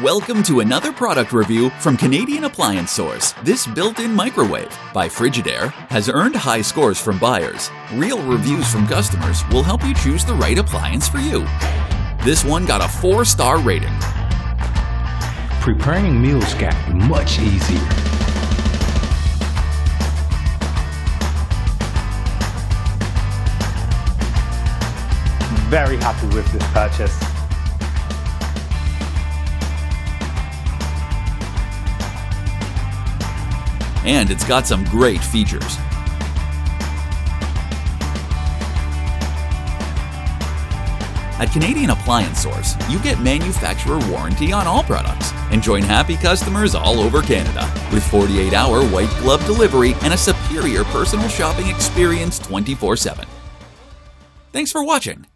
Welcome to another product review from Canadian Appliance Source. This built-in microwave by Frigidaire has earned high scores from buyers. Real reviews from customers will help you choose the right appliance for you. This one got a 4-star rating. Preparing meals got much easier. Very happy with this purchase. And it's got some great features. At Canadian Appliance Source, you get manufacturer warranty on all products and join happy customers all over Canada with 48-hour white glove delivery and a superior personal shopping experience 24/7. Thanks for watching.